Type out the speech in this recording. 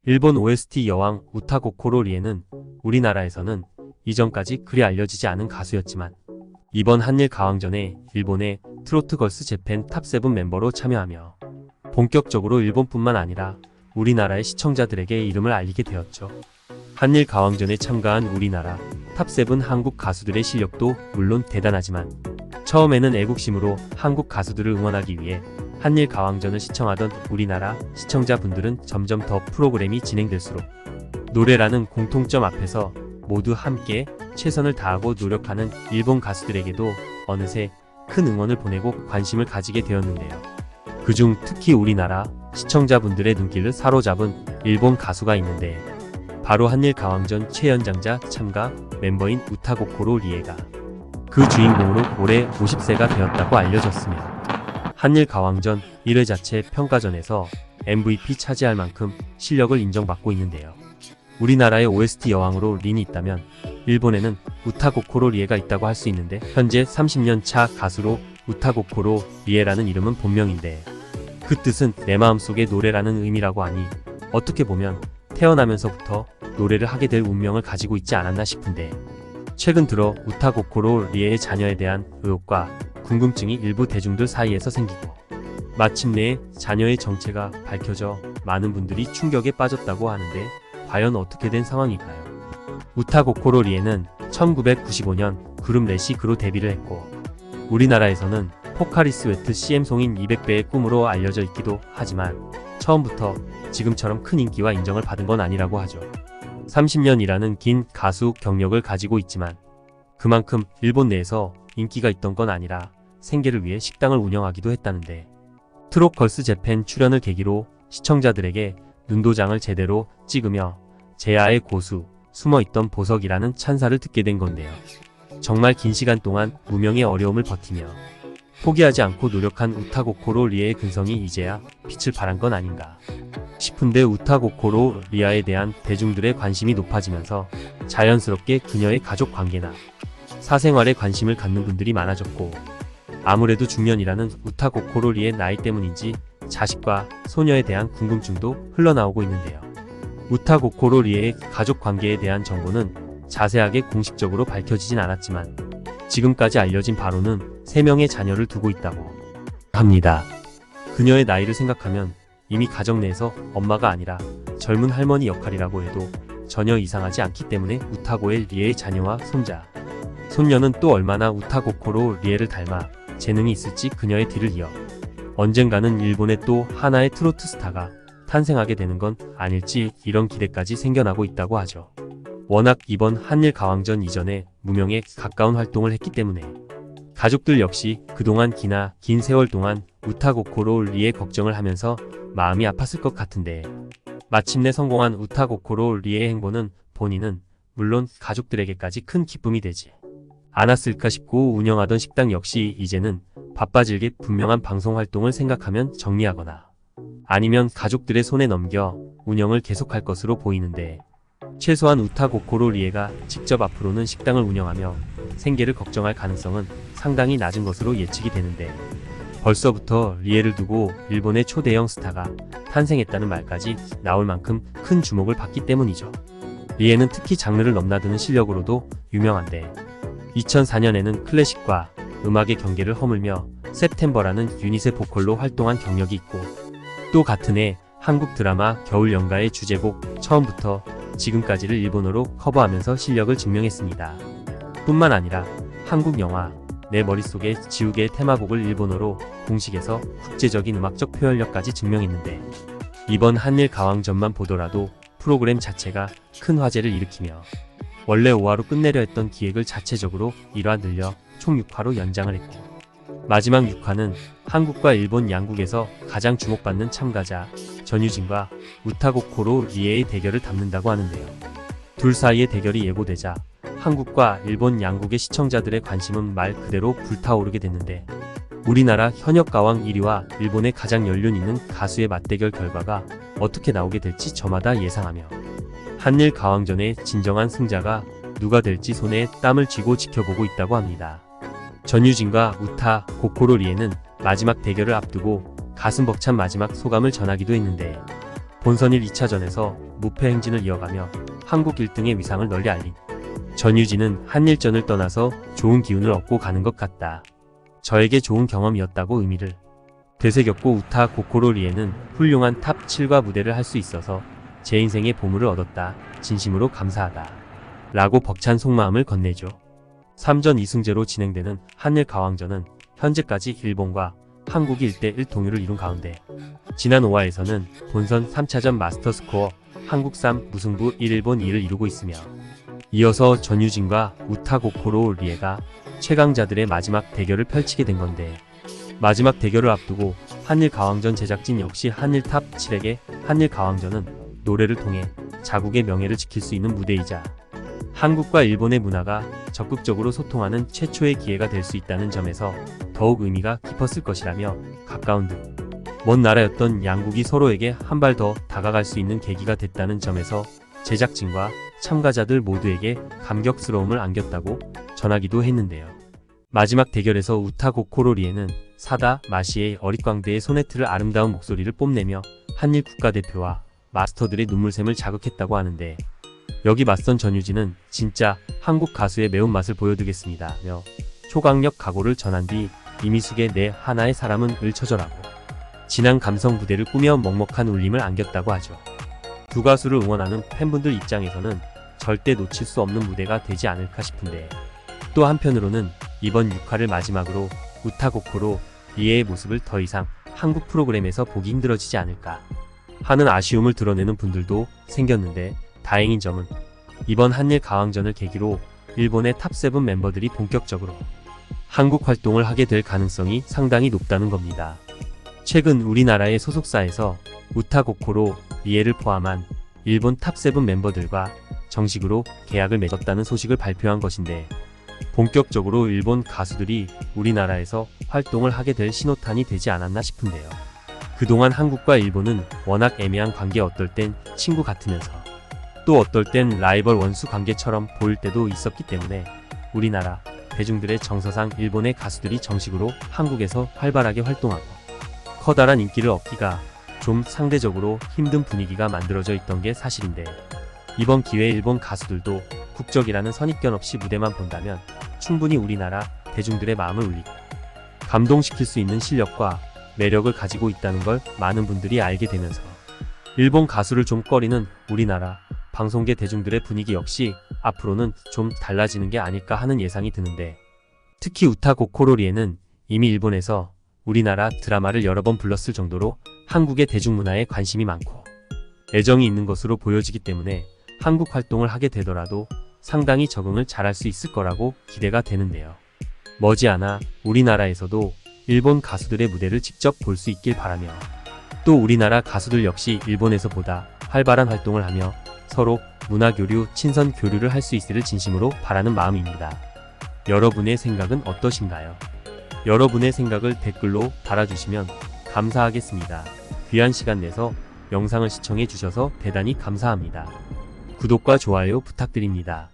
일본 OST 여왕 우타 고코로 리에는 우리나라에서는 이전까지 그리 알려지지 않은 가수였지만 이번 한일 가왕전에 일본의 트로트 걸스 재팬 탑7 멤버로 참여하며 본격적으로 일본뿐만 아니라 우리나라의 시청자들에게 이름을 알리게 되었죠. 한일 가왕전에 참가한 우리나라 탑7 한국 가수들의 실력도 물론 대단하지만 처음에는 애국심으로 한국 가수들을 응원하기 위해 한일 가왕전을 시청하던 우리나라 시청자분들은 점점 더 프로그램이 진행될수록 노래라는 공통점 앞에서 모두 함께 최선을 다하고 노력하는 일본 가수들에게도 어느새 큰 응원을 보내고 관심을 가지게 되었는데요. 그중 특히 우리나라 시청자분들의 눈길을 사로잡은 일본 가수가 있는데 바로 한일 가왕전 최연장자 참가 멤버인 우타 고코로 리에가 그 주인공으로 올해 50세가 되었다고 알려졌으며 한일 가왕전 1회 자체 평가전에서 MVP 차지할 만큼 실력을 인정받고 있는데요. 우리나라의 OST 여왕으로 린이 있다면 일본에는 우타 고코로 리에가 있다고 할 수 있는데 현재 30년 차 가수로 우타 고코로 리에라는 이름은 본명인데 그 뜻은 내 마음속의 노래라는 의미라고 하니 어떻게 보면 태어나면서부터 노래를 하게 될 운명을 가지고 있지 않았나 싶은데 최근 들어 우타 고코로 리에의 자녀에 대한 의혹과 궁금증이 일부 대중들 사이에서 생기고 마침내 자녀의 정체가 밝혀져 많은 분들이 충격에 빠졌다고 하는데 과연 어떻게 된 상황일까요? 우타 고코로 리에는 1995년 그룹 레시그로 데뷔를 했고 우리나라에서는 포카리스 웨트 CM송인 200배의 꿈으로 알려져 있기도 하지만 처음부터 지금처럼 큰 인기와 인정을 받은 건 아니라고 하죠. 30년이라는 긴 가수 경력을 가지고 있지만 그만큼 일본 내에서 인기가 있던 건 아니라 생계를 위해 식당을 운영하기도 했다는데 트롯 걸스 재팬 출연을 계기로 시청자들에게 눈도장을 제대로 찍으며 제야의 고수, 숨어있던 보석이라는 찬사를 듣게 된 건데요. 정말 긴 시간 동안 무명의 어려움을 버티며 포기하지 않고 노력한 우타 고코로 리에의 근성이 이제야 빛을 발한 건 아닌가 싶은데 우타 고코로 리아에 대한 대중들의 관심이 높아지면서 자연스럽게 그녀의 가족 관계나 사생활에 관심을 갖는 분들이 많아졌고 아무래도 중년이라는 우타 고코로 리의 나이 때문인지 자식과 소녀에 대한 궁금증도 흘러나오고 있는데요. 우타 고코로 리의 가족 관계에 대한 정보는 자세하게 공식적으로 밝혀지진 않았지만 지금까지 알려진 바로는 3명의 자녀를 두고 있다고 합니다. 그녀의 나이를 생각하면 이미 가정 내에서 엄마가 아니라 젊은 할머니 역할이라고 해도 전혀 이상하지 않기 때문에 우타고의 리에의 자녀와 손자, 손녀는 또 얼마나 우타 고코로 리에를 닮아 재능이 있을지 그녀의 뒤를 이어 언젠가는 일본의 또 하나의 트로트 스타가 탄생하게 되는 건 아닐지 이런 기대까지 생겨나고 있다고 하죠. 워낙 이번 한일 가왕전 이전에 무명에 가까운 활동을 했기 때문에 가족들 역시 그동안 긴 세월 동안 우타 고코로 리에 걱정을 하면서 마음이 아팠을 것 같은데 마침내 성공한 우타 고코로 리의 행보는 본인은 물론 가족들에게까지 큰 기쁨이 되지 않았을까 싶고 운영하던 식당 역시 이제는 바빠질게 분명한 방송 활동을 생각하면 정리하거나 아니면 가족들의 손에 넘겨 운영을 계속할 것으로 보이는데 최소한 우타 고코로 리에가 직접 앞으로는 식당을 운영하며 생계를 걱정할 가능성은 상당히 낮은 것으로 예측이 되는데 벌써부터 리에를 두고 일본의 초대형 스타가 탄생했다는 말까지 나올 만큼 큰 주목을 받기 때문이죠. 리에는 특히 장르를 넘나드는 실력으로도 유명한데 2004년에는 클래식과 음악의 경계를 허물며 september라는 유닛의 보컬로 활동한 경력이 있고 또 같은 해 한국 드라마 겨울연가의 주제곡 처음부터 지금까지를 일본어로 커버하면서 실력을 증명했습니다. 뿐만 아니라 한국 영화 내 머릿속에 지우개의 테마곡을 일본어로 공식에서 국제적인 음악적 표현력까지 증명했는데 이번 한일 가왕전만 보더라도 프로그램 자체가 큰 화제를 일으키며 원래 5화로 끝내려 했던 기획을 자체적으로 1화 늘려 총 6화로 연장을 했고 마지막 6화는 한국과 일본 양국에서 가장 주목받는 참가자 전유진과 우타 고코로 리에의 대결을 담는다고 하는데요. 둘 사이의 대결이 예고되자 한국과 일본 양국의 시청자들의 관심은 말 그대로 불타오르게 됐는데 우리나라 현역 가왕 1위와 일본의 가장 연륜 있는 가수의 맞대결 결과가 어떻게 나오게 될지 저마다 예상하며 한일 가왕전의 진정한 승자가 누가 될지 손에 땀을 쥐고 지켜보고 있다고 합니다. 전유진과 우타 고코로 리에는 마지막 대결을 앞두고 가슴 벅찬 마지막 소감을 전하기도 했는데 본선 1, 2차전에서 무패 행진을 이어가며 한국 1등의 위상을 널리 알린 전유진은 한일전을 떠나서 좋은 기운을 얻고 가는 것 같다. 저에게 좋은 경험이었다고 의미를 되새겼고 우타 고코로리에는 훌륭한 탑 7과 무대를 할 수 있어서 제 인생의 보물을 얻었다. 진심으로 감사하다. 라고 벅찬 속마음을 건네죠. 3전 2승제로 진행되는 한일 가왕전은 현재까지 일본과 한국이 1대1 동률을 이룬 가운데 지난 5화에서는 본선 3차전 마스터 스코어 한국 3 무승부 1일본 2를 이루고 있으며 이어서 전유진과 우타 고코로 리에가 최강자들의 마지막 대결을 펼치게 된 건데 마지막 대결을 앞두고 한일 가왕전 제작진 역시 한일 탑 7에게 한일 가왕전은 노래를 통해 자국의 명예를 지킬 수 있는 무대이자 한국과 일본의 문화가 적극적으로 소통하는 최초의 기회가 될 수 있다는 점에서 더욱 의미가 깊었을 것이라며 가까운 듯 먼 나라였던 양국이 서로에게 한 발 더 다가갈 수 있는 계기가 됐다는 점에서 제작진과 참가자들 모두에게 감격스러움을 안겼다고 전하기도 했는데요. 마지막 대결에서 우타 고코로리에는 사다 마시의 어릿광대의 소네트를 아름다운 목소리를 뽐내며 한일 국가대표와 마스터들의 눈물샘을 자극했다고 하는데 여기 맞선 전유진은 진짜 한국 가수의 매운맛을 보여드리겠습니다며 초강력 각오를 전한 뒤 이미숙의 내 하나의 사람은 을 쳐줘라고 진한 감성 부대를 꾸며 먹먹한 울림을 안겼다고 하죠. 두 가수를 응원하는 팬분들 입장에서는 절대 놓칠 수 없는 무대가 되지 않을까 싶은데 또 한편으로는 이번 6화를 마지막으로 우타 고코로 리에의 모습을 더 이상 한국 프로그램에서 보기 힘들어지지 않을까 하는 아쉬움을 드러내는 분들도 생겼는데 다행인 점은 이번 한일 가왕전을 계기로 일본의 탑7 멤버들이 본격적으로 한국 활동을 하게 될 가능성이 상당히 높다는 겁니다. 최근 우리나라의 소속사에서 우타 고코로 리에를 포함한 일본 탑7 멤버들과 정식으로 계약을 맺었다는 소식을 발표한 것인데 본격적으로 일본 가수들이 우리나라에서 활동을 하게 될 신호탄이 되지 않았나 싶은데요. 그동안 한국과 일본은 워낙 애매한 관계 어떨 땐 친구 같으면서 또 어떨 땐 라이벌 원수 관계처럼 보일 때도 있었기 때문에 우리나라 대중들의 정서상 일본의 가수들이 정식으로 한국에서 활발하게 활동하고 커다란 인기를 얻기가 좀 상대적으로 힘든 분위기가 만들어져 있던 게 사실인데 이번 기회에 일본 가수들도 국적이라는 선입견 없이 무대만 본다면 충분히 우리나라 대중들의 마음을 울리고 감동시킬 수 있는 실력과 매력을 가지고 있다는 걸 많은 분들이 알게 되면서 일본 가수를 좀 꺼리는 우리나라 방송계 대중들의 분위기 역시 앞으로는 좀 달라지는 게 아닐까 하는 예상이 드는데 특히 우타 고코로리에는 이미 일본에서 우리나라 드라마를 여러 번 불렀을 정도로 한국의 대중문화에 관심이 많고 애정이 있는 것으로 보여지기 때문에 한국 활동을 하게 되더라도 상당히 적응을 잘할 수 있을 거라고 기대가 되는데요. 머지않아 우리나라에서도 일본 가수들의 무대를 직접 볼 수 있길 바라며 또 우리나라 가수들 역시 일본에서 보다 활발한 활동을 하며 서로 문화교류, 친선교류를 할 수 있기를 진심으로 바라는 마음입니다. 여러분의 생각은 어떠신가요? 여러분의 생각을 댓글로 달아주시면 감사하겠습니다. 귀한 시간 내서 영상을 시청해 주셔서 대단히 감사합니다. 구독과 좋아요 부탁드립니다.